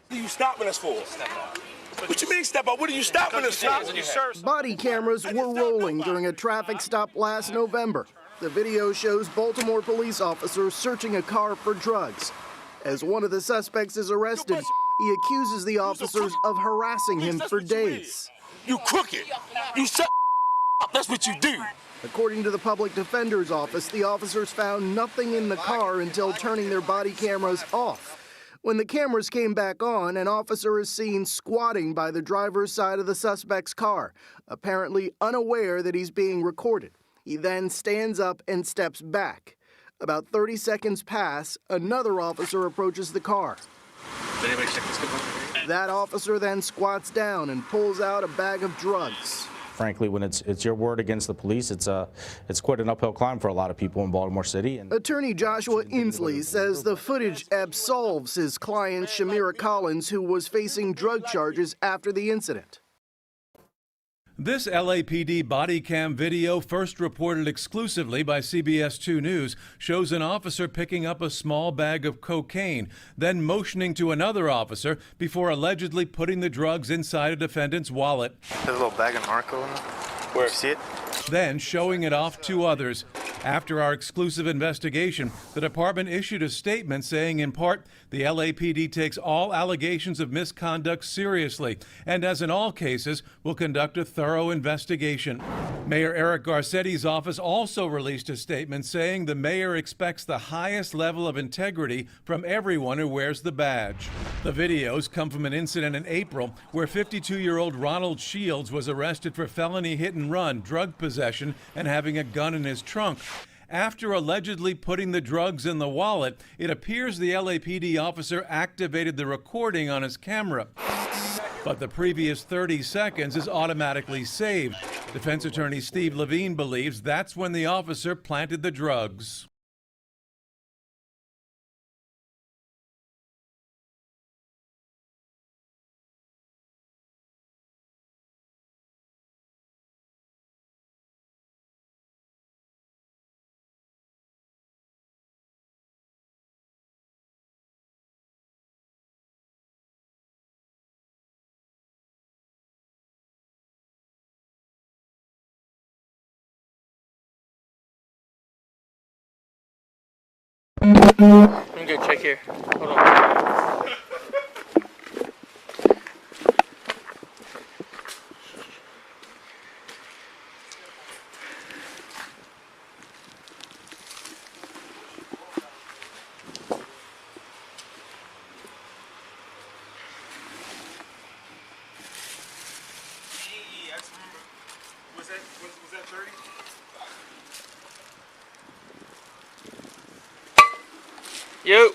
What are you stopping us for? What you mean step out? What are you stopping us for? Body cameras were rolling during a traffic stop last November. The video shows Baltimore police officers searching a car for drugs. As one of the suspects is arrested, he accuses the officers of harassing him for days. You crooked. You shut up. That's what you do. According to the public defender's office, the officers found nothing in the car until turning their body cameras off. When the cameras came back on, an officer is seen squatting by the driver's side of the suspect's car, apparently unaware that he's being recorded. He then stands up and steps back. About 30 seconds pass, another officer approaches the car. Did anybody check this? That officer then squats down and pulls out a bag of drugs. Frankly, when it's your word against the police, it's quite an uphill climb for a lot of people in Baltimore City. Attorney Joshua Inslee says the footage absolves his client Shamira Collins, who was facing drug charges after the incident. This LAPD body cam video, first reported exclusively by CBS 2 News, shows an officer picking up a small bag of cocaine, then motioning to another officer before allegedly putting the drugs inside a defendant's wallet. There's a little bag of narco in it. Where? You see it? Then showing it off to others. After our exclusive investigation, the department issued a statement saying, in part, the LAPD takes all allegations of misconduct seriously and, as in all cases, will conduct a thorough investigation. Mayor Eric Garcetti's office also released a statement saying the mayor expects the highest level of integrity from everyone who wears the badge. The videos come from an incident in April where 52-year-old Ronald Shields was arrested for felony hit and run, drug possession, and having a gun in his trunk. After allegedly putting the drugs in the wallet, it appears the LAPD officer activated the recording on his camera. But the previous 30 seconds is automatically saved. Defense attorney Steve Levine believes that's when the officer planted the drugs. I'm gonna check here. Hold on. Was that 30? Yo.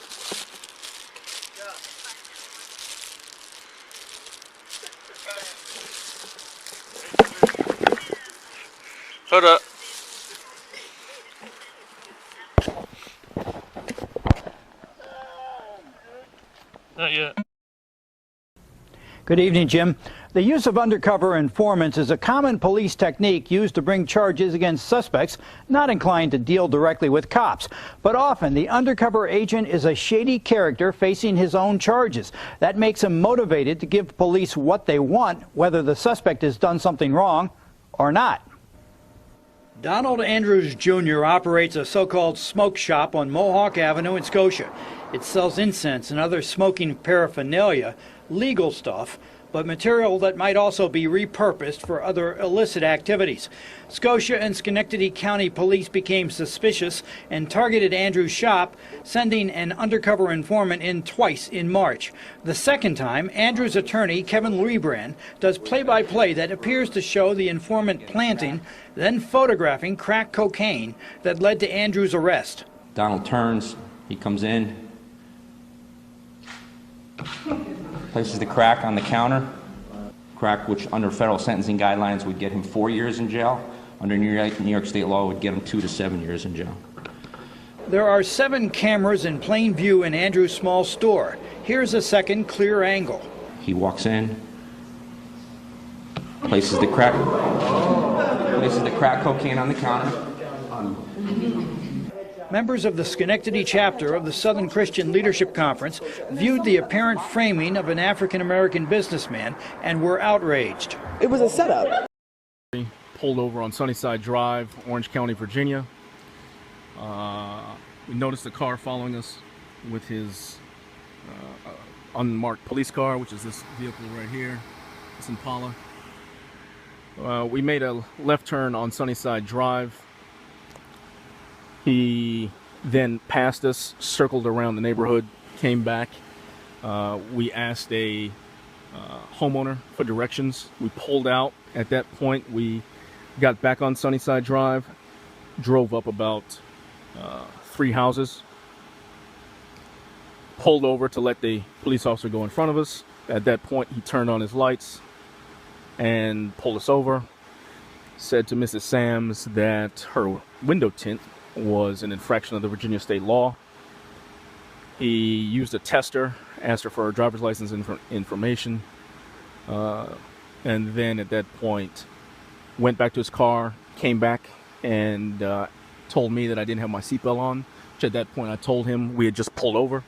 Hold up. Not yet. Good evening, Jim. The use of undercover informants is a common police technique used to bring charges against suspects not inclined to deal directly with cops. But often the undercover agent is a shady character facing his own charges. That makes him motivated to give police what they want, whether the suspect has done something wrong or not. Donald Andrews Jr. operates a so-called smoke shop on Mohawk Avenue in Scotia. It sells incense and other smoking paraphernalia, legal stuff, but material that might also be repurposed for other illicit activities. Scotia and Schenectady County Police became suspicious and targeted Andrews' shop, sending an undercover informant in twice in March. The second time, Andrews' attorney, Kevin Rebrand, does play-by-play that appears to show the informant planting, then photographing crack cocaine that led to Andrews' arrest. Donald turns, he comes in, places the crack on the counter, crack which under federal sentencing guidelines would get him 4 years in jail. Under New York State law would get him 2 to 7 years in jail. There are 7 cameras in plain view in Andrews' small store. Here's a second clear angle. He walks in, places the crack cocaine on the counter. members of the Schenectady chapter of the Southern Christian Leadership Conference viewed the apparent framing of an African-American businessman and were outraged. It was a setup. Pulled over on Sunnyside Drive, Orange County, Virginia. We noticed a car following us with his unmarked police car, which is this vehicle right here, this Impala. We made a left turn on Sunnyside Drive. He then passed us, circled around the neighborhood, came back. We asked a homeowner for directions. We pulled out. At that point, we got back on Sunnyside Drive, drove up about 3 houses, pulled over to let the police officer go in front of us. At that point, he turned on his lights and pulled us over, said to Mrs. Sams that her window tint was an infraction of the Virginia state law. He used a tester, asked her for her driver's license information, and then at that point went back to his car, came back and told me that I didn't have my seatbelt on, which at that point I told him we had just pulled over.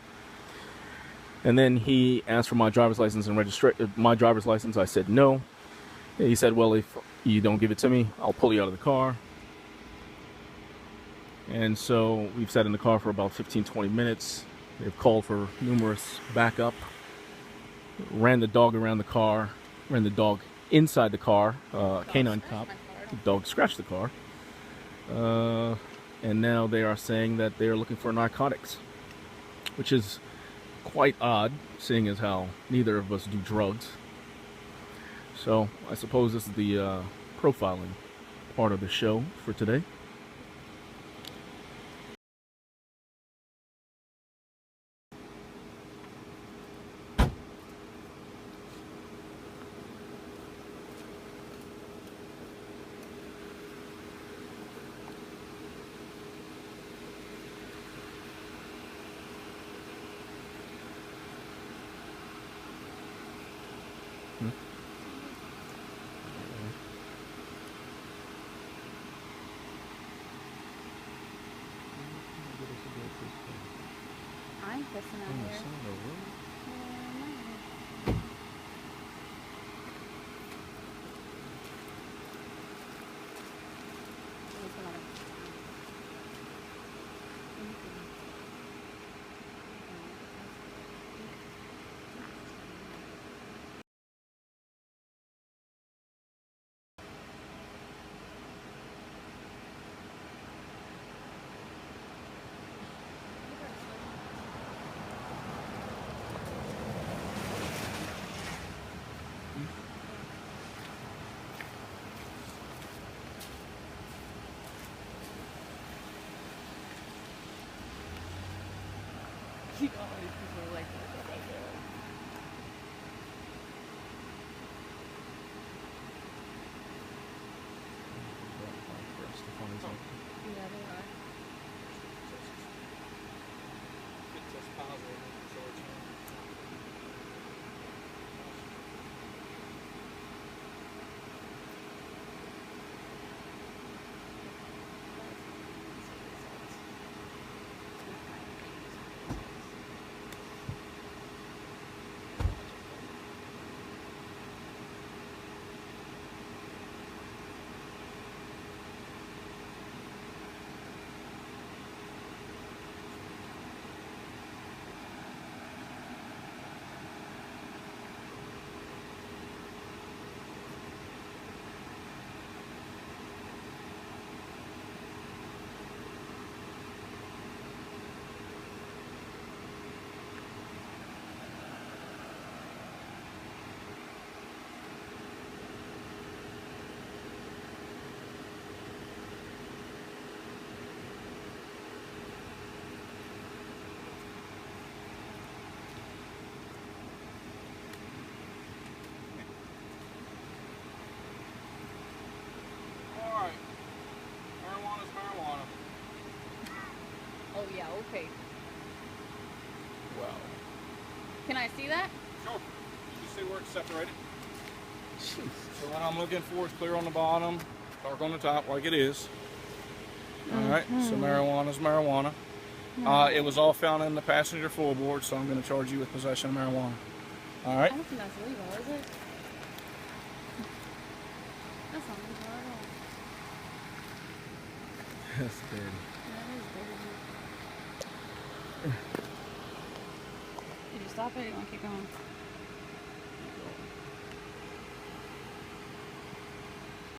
And then he asked for my driver's license and my driver's license. I said no. He said, well, if you don't give it to me, I'll pull you out of the car. And so we've sat in the car for about 15-20 minutes. They've called for numerous backup, ran the dog around the car, ran the dog inside the car, canine cop. The dog scratched the car. And now they are saying that they are looking for narcotics, which is quite odd, seeing as how neither of us do drugs. So I suppose this is the profiling part of the show for today. I'm pissing out here. You know, all these people are like, what are they doing? Yeah, they are. Oh yeah, okay. Wow. Can I see that? Sure. You see where it's separated? So what I'm looking for is clear on the bottom, dark on the top, like it is. All right, so marijuana is marijuana. It was all found in the passenger floorboard, so I'm going to charge you with possession of marijuana. All right? I don't think that's illegal, is it? That's not illegal at all. That's dirty. That is dirty. Did you stop it or you want to keep going?